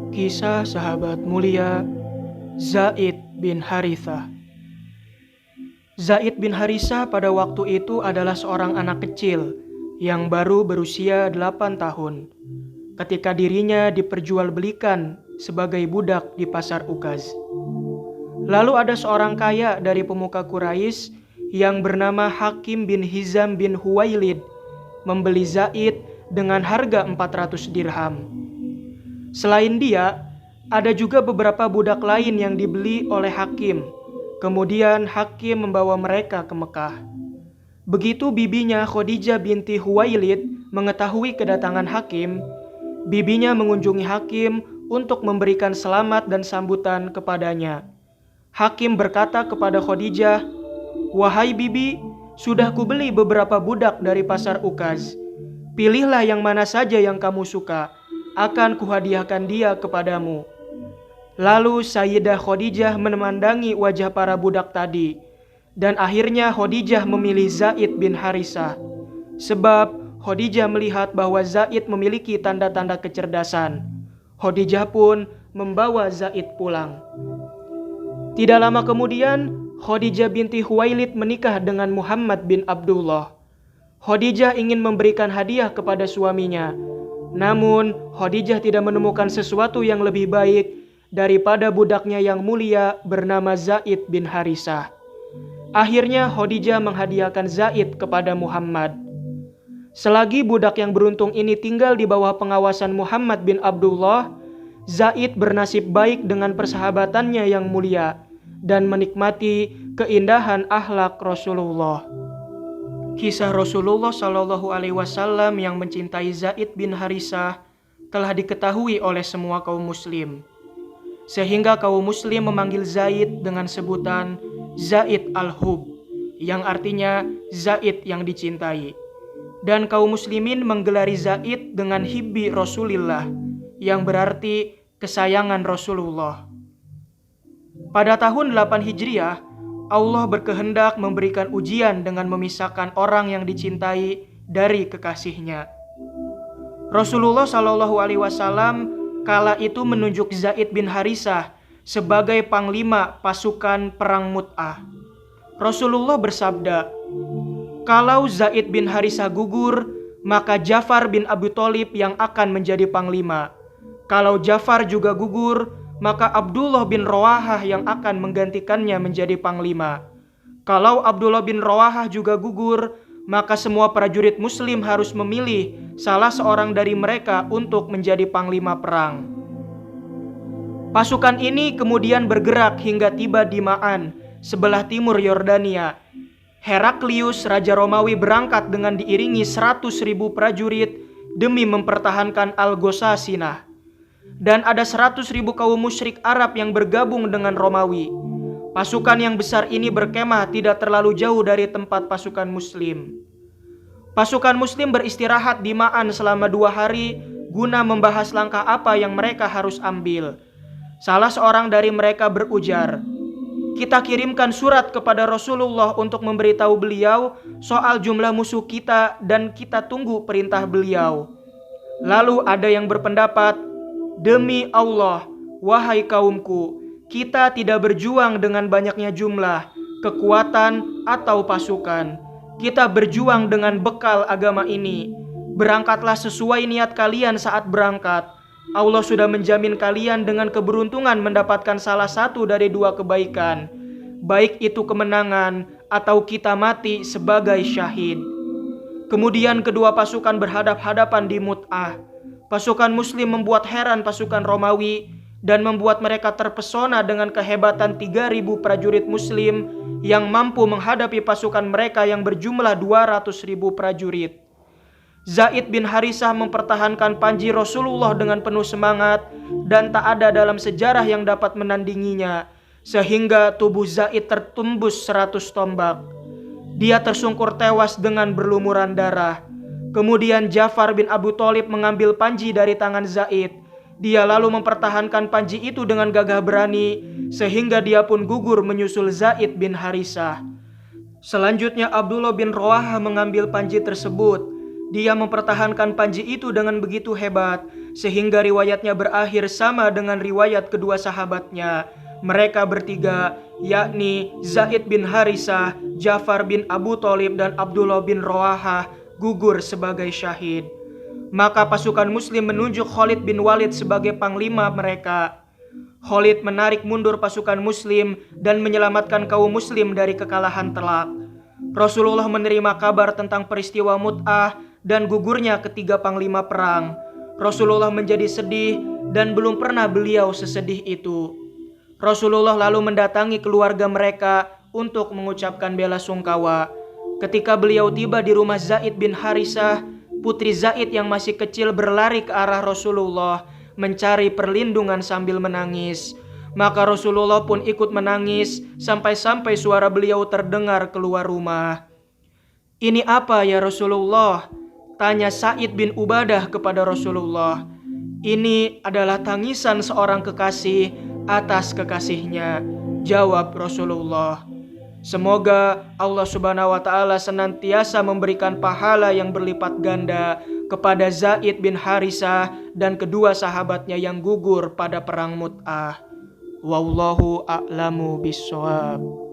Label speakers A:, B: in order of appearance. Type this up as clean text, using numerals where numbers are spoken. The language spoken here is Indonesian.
A: Kisah sahabat mulia Zaid bin Harithah. Zaid bin Harithah pada waktu itu adalah seorang anak kecil yang baru berusia 8 tahun ketika dirinya diperjualbelikan sebagai budak di pasar Ukaz. Lalu ada seorang kaya dari pemuka Quraisy yang bernama Hakim bin Hizam bin Huwailid membeli Zaid dengan harga 400 dirham. Selain dia, ada juga beberapa budak lain yang dibeli oleh Hakim. Kemudian Hakim membawa mereka ke Mekah. Begitu bibinya Khadijah binti Huwailid mengetahui kedatangan Hakim, bibinya mengunjungi Hakim untuk memberikan selamat dan sambutan kepadanya. Hakim berkata kepada Khadijah, "Wahai bibi, sudah kubeli beberapa budak dari pasar Ukaz. Pilihlah yang mana saja yang kamu suka, akan kuhadiahkan dia kepadamu." Lalu Sayyidah Khadijah memandangi wajah para budak tadi, dan akhirnya Khadijah memilih Zaid bin Harithah. Sebab Khadijah melihat bahwa Zaid memiliki tanda-tanda kecerdasan. Khadijah pun membawa Zaid pulang. Tidak lama kemudian, Khadijah binti Huwailid menikah dengan Muhammad bin Abdullah. Khadijah ingin memberikan hadiah kepada suaminya. Namun, Khadijah tidak menemukan sesuatu yang lebih baik daripada budaknya yang mulia bernama Zaid bin Harithah. Akhirnya Khadijah menghadiahkan Zaid kepada Muhammad. Selagi budak yang beruntung ini tinggal di bawah pengawasan Muhammad bin Abdullah, Zaid bernasib baik dengan persahabatannya yang mulia dan menikmati keindahan akhlak Rasulullah. Kisah Rasulullah Shallallahu Alaihi Wasallam yang mencintai Zaid bin Harithah telah diketahui oleh semua kaum muslim, sehingga kaum muslim memanggil Zaid dengan sebutan Zaid al-Hub, yang artinya Zaid yang dicintai. Dan kaum muslimin menggelari Zaid dengan Hibbi Rasulillah, yang berarti kesayangan Rasulullah. Pada tahun 8 Hijriah, Allah berkehendak memberikan ujian dengan memisahkan orang yang dicintai dari kekasihnya. Rasulullah Shallallahu Alaihi Wasallam kala itu menunjuk Zaid bin Harithah sebagai panglima pasukan perang Mu'tah. Rasulullah bersabda, "Kalau Zaid bin Harithah gugur, maka Ja'far bin Abi Thalib yang akan menjadi panglima. Kalau Ja'far juga gugur, maka Abdullah bin Rawahah yang akan menggantikannya menjadi panglima. Kalau Abdullah bin Rawahah juga gugur, maka semua prajurit muslim harus memilih salah seorang dari mereka untuk menjadi panglima perang." Pasukan ini kemudian bergerak hingga tiba di Ma'an, sebelah timur Yordania. Heraklius, Raja Romawi berangkat dengan diiringi 100.000 prajurit demi mempertahankan Al-Ghosasinah. Dan ada 100.000 kaum musyrik Arab yang bergabung dengan Romawi. Pasukan yang besar ini berkemah tidak terlalu jauh dari tempat pasukan muslim. Pasukan muslim beristirahat di Ma'an selama 2 hari guna membahas langkah apa yang mereka harus ambil. Salah seorang dari mereka berujar, "Kita kirimkan surat kepada Rasulullah untuk memberitahu beliau soal jumlah musuh kita dan kita tunggu perintah beliau." Lalu ada yang berpendapat, "Demi Allah, wahai kaumku, kita tidak berjuang dengan banyaknya jumlah, kekuatan, atau pasukan. Kita berjuang dengan bekal agama ini. Berangkatlah sesuai niat kalian saat berangkat. Allah sudah menjamin kalian dengan keberuntungan mendapatkan salah satu dari 2 kebaikan, baik itu kemenangan atau kita mati sebagai syahid." Kemudian kedua pasukan berhadap-hadapan di Mu'tah. Pasukan muslim membuat heran pasukan Romawi dan membuat mereka terpesona dengan kehebatan 3.000 prajurit muslim yang mampu menghadapi pasukan mereka yang berjumlah 200.000 prajurit. Zaid bin Harithah mempertahankan panji Rasulullah dengan penuh semangat dan tak ada dalam sejarah yang dapat menandinginya, sehingga tubuh Zaid tertembus 100 tombak. Dia tersungkur tewas dengan berlumuran darah. Kemudian Ja'far bin Abu Thalib mengambil panji dari tangan Zaid. Dia lalu mempertahankan panji itu dengan gagah berani, sehingga dia pun gugur menyusul Zaid bin Harithah. Selanjutnya Abdullah bin Rawahah mengambil panji tersebut. Dia mempertahankan panji itu dengan begitu hebat, sehingga riwayatnya berakhir sama dengan riwayat kedua sahabatnya. Mereka bertiga, yakni Zaid bin Harisah, Ja'far bin Abu Thalib, dan Abdullah bin Rawahah, gugur sebagai syahid. Maka pasukan muslim menunjuk Khalid bin Walid sebagai panglima mereka. Khalid menarik mundur pasukan muslim dan menyelamatkan kaum muslim dari kekalahan telak. Rasulullah menerima kabar tentang peristiwa Mut'ah dan gugurnya ketiga panglima perang. Rasulullah menjadi sedih dan belum pernah beliau sesedih itu. Rasulullah lalu mendatangi keluarga mereka untuk mengucapkan bela sungkawa. Ketika beliau tiba di rumah Zaid bin Harisah, putri Zaid yang masih kecil berlari ke arah Rasulullah mencari perlindungan sambil menangis. Maka Rasulullah pun ikut menangis sampai-sampai suara beliau terdengar keluar rumah. "Ini apa ya Rasulullah?" tanya Sa'id bin Ubadah kepada Rasulullah. "Ini adalah tangisan seorang kekasih atas kekasihnya," jawab Rasulullah. Semoga Allah Subhanahu wa Ta'ala senantiasa memberikan pahala yang berlipat ganda kepada Zaid bin Harisah dan kedua sahabatnya yang gugur pada perang Mut'ah. Wallahu a'lamu bishawab.